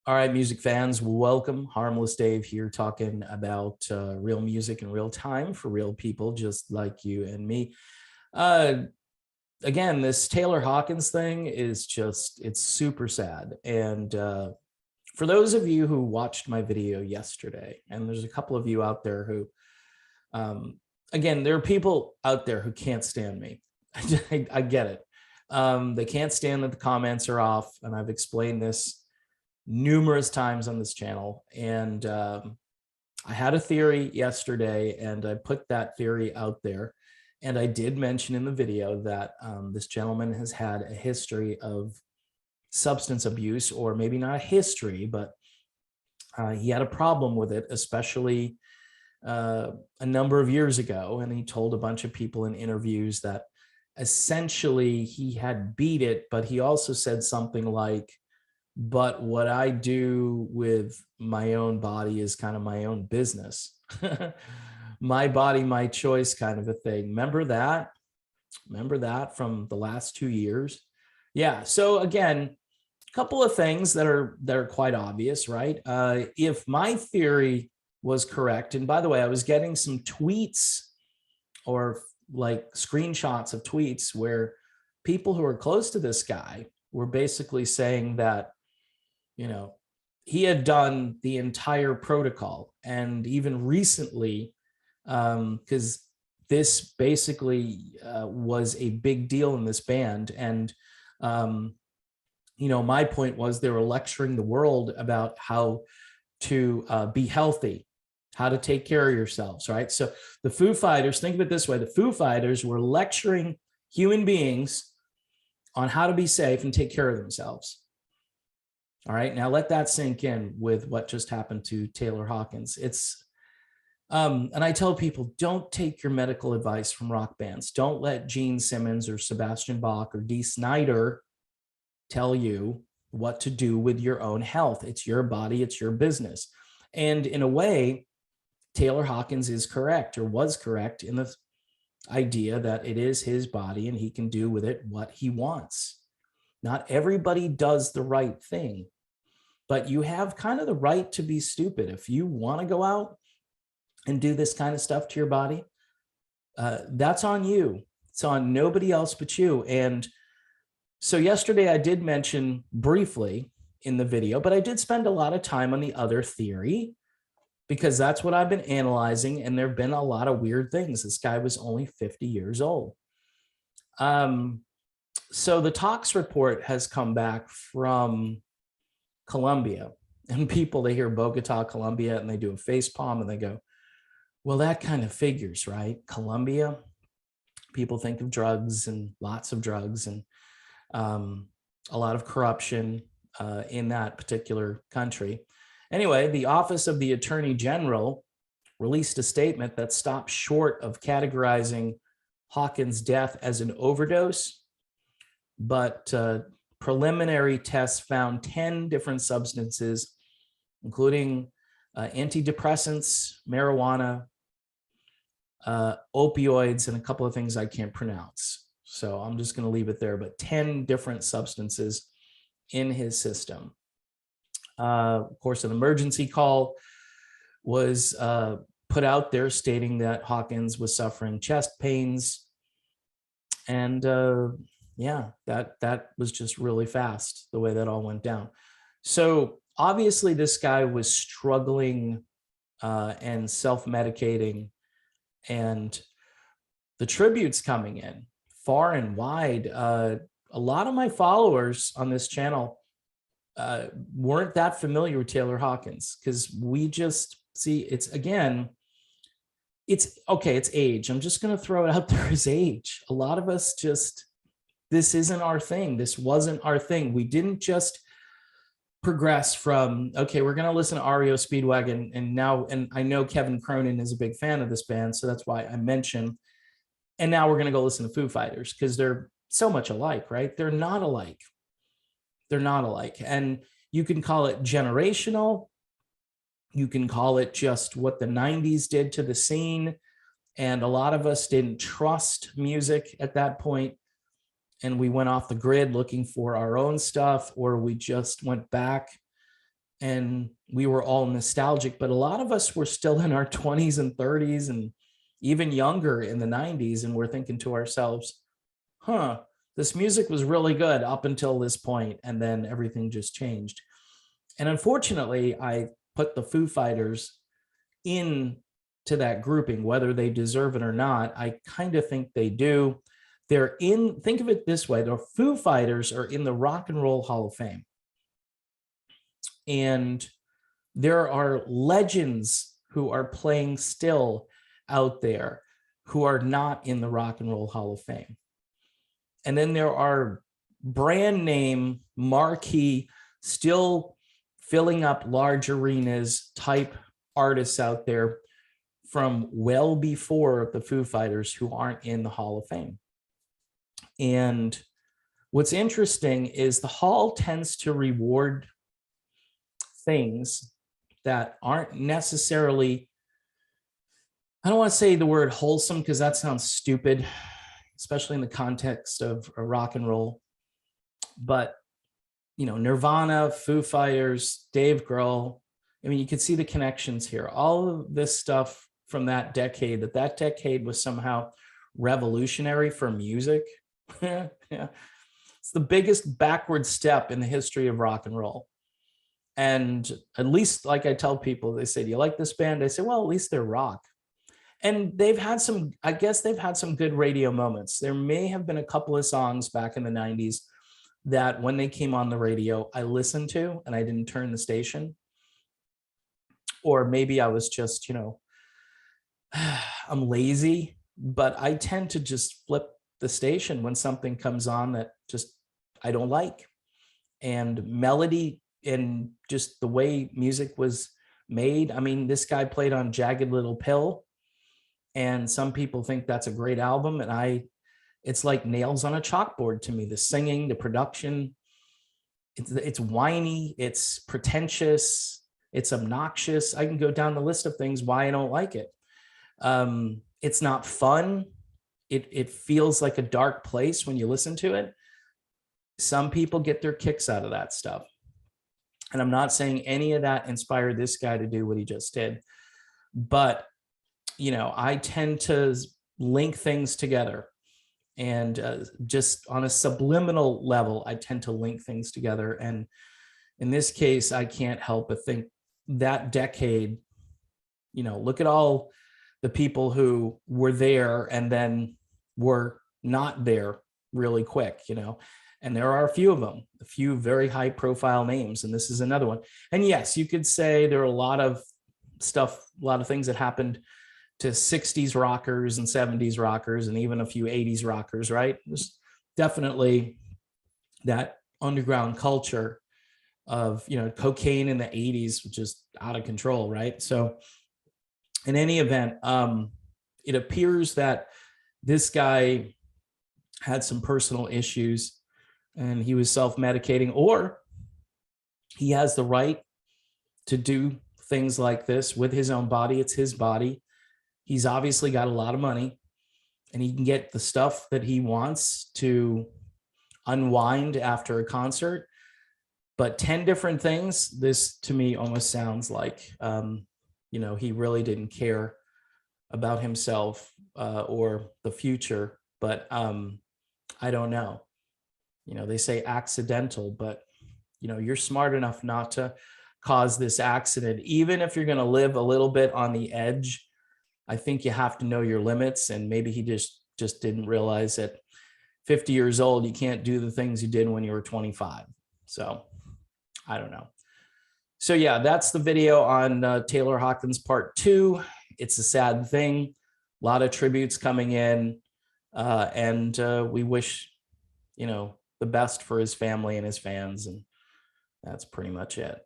All right, music fans, welcome. Harmless Dave here talking about real music in real time for real people just like you and me. Uh, Again, this Taylor Hawkins thing is it's super sad. And for those of you who watched my video yesterday, and there's a couple of you out there who, again, there are people out there who can't stand me. I get it. They can't stand that the comments are off, and I've explained this numerous times on this channel. And I had a theory yesterday and I put that theory out there. And I did mention in the video that this gentleman has had a history of substance abuse, or maybe not a history, but he had a problem with it, especially a number of years ago. And he told a bunch of people in interviews that essentially he had beat it, but he also said something like, but what I do with my own body is kind of my own business. My body, my choice kind of a thing. Remember that? Remember that from the last 2 years? Yeah. So again, a couple of things that are quite obvious, right? If my theory was correct, and by the way, I was getting some tweets or like screenshots of tweets where people who are close to this guy were basically saying that, you know, he had done the entire protocol. And even recently, because this basically was a big deal in this band. And, my point was they were lecturing the world about how to be healthy, how to take care of yourselves, right? So the Foo Fighters, think of it this way, the Foo Fighters were lecturing human beings on how to be safe and take care of themselves. All right, now let that sink in with what just happened to Taylor Hawkins. And I tell people, don't take your medical advice from rock bands. Don't let Gene Simmons or Sebastian Bach or Dee Snider tell you what to do with your own health. It's your body, it's your business. And in a way, Taylor Hawkins is correct, or was correct, in the idea that it is his body and he can do with it what he wants. Not everybody does the right thing, but you have kind of the right to be stupid. If you want to go out and do this kind of stuff to your body, that's on you. It's on nobody else but you. And so yesterday I did mention briefly in the video, but I did spend a lot of time on the other theory because that's what I've been analyzing. And there've been a lot of weird things. This guy was only 50 years old. So the tox report has come back from Colombia, and people, they hear Bogota, Colombia, and they do a face palm and they go, well, that kind of figures, right? Colombia, people think of drugs and lots of drugs and a lot of corruption in that particular country. Anyway, the Office of the Attorney General released a statement that stopped short of categorizing Hawkins' death as an overdose, but preliminary tests found 10 different substances, including antidepressants, marijuana, opioids, and a couple of things I can't pronounce. So I'm just going to leave it there, but 10 different substances in his system. Of course, an emergency call was put out there stating that Hawkins was suffering chest pains. And yeah, that was just really fast, the way that all went down. So obviously this guy was struggling and self-medicating, and the tributes coming in far and wide. A lot of my followers on this channel weren't that familiar with Taylor Hawkins, because we just see, it's okay, it's age. I'm just going to throw it out there as age. A lot of us just, this isn't our thing. This wasn't our thing. We didn't just progress from, okay, we're going to listen to REO Speedwagon, and I know Kevin Cronin is a big fan of this band, so that's why I mentioned, and now we're going to go listen to Foo Fighters because they're so much alike, right? They're not alike. They're not alike. And you can call it generational. You can call it just what the 90s did to the scene. And a lot of us didn't trust music at that point, and we went off the grid looking for our own stuff, or we just went back and we were all nostalgic, but a lot of us were still in our 20s and 30s and even younger in the 90s. And we're thinking to ourselves, huh, this music was really good up until this point, and then everything just changed. And unfortunately, I put the Foo Fighters into that grouping, whether they deserve it or not. I kind of think they do. They're in, think of it this way, the Foo Fighters are in the Rock and Roll Hall of Fame. And there are legends who are playing still out there who are not in the Rock and Roll Hall of Fame. And then there are brand name, marquee, still filling up large arenas type artists out there from well before the Foo Fighters who aren't in the Hall of Fame. And what's interesting is the Hall tends to reward things that aren't necessarily, I don't want to say the word wholesome because that sounds stupid, especially in the context of rock and roll. But, you know, Nirvana, Foo Fighters, Dave Grohl, I mean, you can see the connections here. All of this stuff from that decade, that decade was somehow revolutionary for music. Yeah. It's the biggest backward step in the history of rock and roll. And at least, like I tell people, they say, do you like this band? I say, well, at least they're rock. And they've had some, I guess they've had some good radio moments. There may have been a couple of songs back in the 90s that when they came on the radio, I listened to and I didn't turn the station. Or maybe I was just, you know, I'm lazy, but I tend to just flip the station when something comes on that just I don't like. And melody and just the way music was made. I mean, this guy played on Jagged Little Pill, and some people think that's a great album. And it's like nails on a chalkboard to me. The singing, the production, it's whiny, it's pretentious, it's obnoxious. I can go down the list of things why I don't like it. It's not fun. It feels like a dark place when you listen to it. Some people get their kicks out of that stuff. And I'm not saying any of that inspired this guy to do what he just did. But, you know, I tend to link things together. And just on a subliminal level, I tend to link things together. And in this case, I can't help but think that decade, you know, look at all the people who were there and then were not there really quick, you know. And there are a few of them, a few very high profile names. And this is another one. And yes, you could say there are a lot of stuff, a lot of things that happened to 60s rockers and 70s rockers and even a few 80s rockers, right? There's definitely that underground culture of, you know, cocaine in the 80s, which is out of control, right? So in any event, it appears that this guy had some personal issues and he was self-medicating, or he has the right to do things like this with his own body. It's his body. He's obviously got a lot of money and he can get the stuff that he wants to unwind after a concert. But 10 different things, this to me almost sounds like, you know, he really didn't care about himself or the future. But I don't know. You know, they say accidental, but, you know, you're smart enough not to cause this accident. Even if you're going to live a little bit on the edge, I think you have to know your limits. And maybe he just didn't realize that 50 years old, you can't do the things you did when you were 25. So I don't know. So yeah, that's the video on Taylor Hawkins Part 2. It's a sad thing. A lot of tributes coming in. And we wish, you know, the best for his family and his fans. And that's pretty much it.